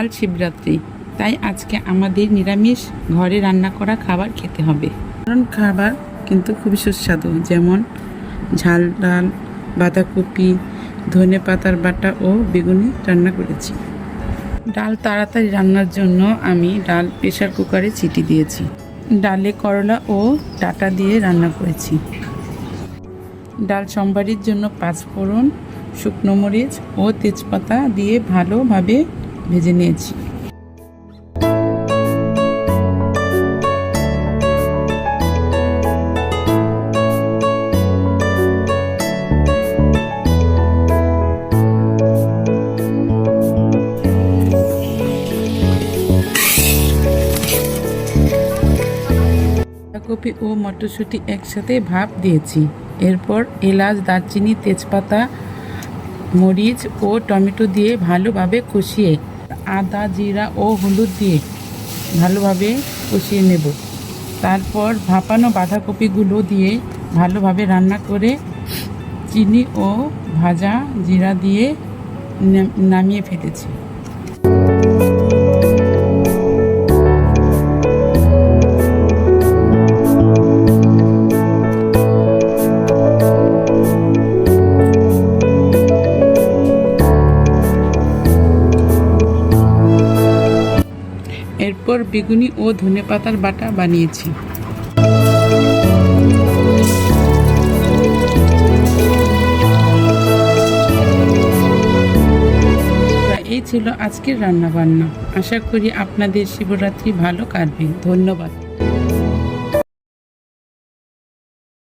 কাল শিবরাত্রি, তাই আজকে আমাদের নিরামিষ ঘরে রান্না করা খাবার খেতে হবে। কারণ খাবার কিন্তু খুবই সুস্বাদু, যেমন ঝাল ডাল, বাঁধাকপি, ধনেপাতার বাটা ও বেগুনি রান্না করেছি। ডাল তাড়াতাড়ি রান্নার জন্য আমি ডাল প্রেসার কুকারে সিটি দিয়েছি। ডালে করলা ও ডাঁটা দিয়ে রান্না করেছি। ডাল সম্বারির জন্য পাঁচফোড়ন, শুকনো মরিচ ও তেজপাতা দিয়ে ভালোভাবে ভেজে নিয়েছি। বাঁধাকপি ও মটরশুঁটি একসাথে ভাপ দিয়েছি। এরপর এলাচ, দারচিনি, তেজপাতা, মরিচ ও টমেটো দিয়ে ভালোভাবে কষিয়ে আদা, জিরা ও হলুদ দিয়ে ভালোভাবে কষিয়ে নেব। তারপর ভাপানো বাঁধাকপিগুলো দিয়ে ভালোভাবে রান্না করে চিনি ও ভাজা জিরা দিয়ে নামিয়ে ফেলেছি। এরপর বেগুনি ও ধনেপাতার বাটা বানিয়েছি। এই ছিল আজকের রান্না বান্না। আশা করি আপনাদের শিবরাত্রি ভালো কাটবে। ধন্যবাদ।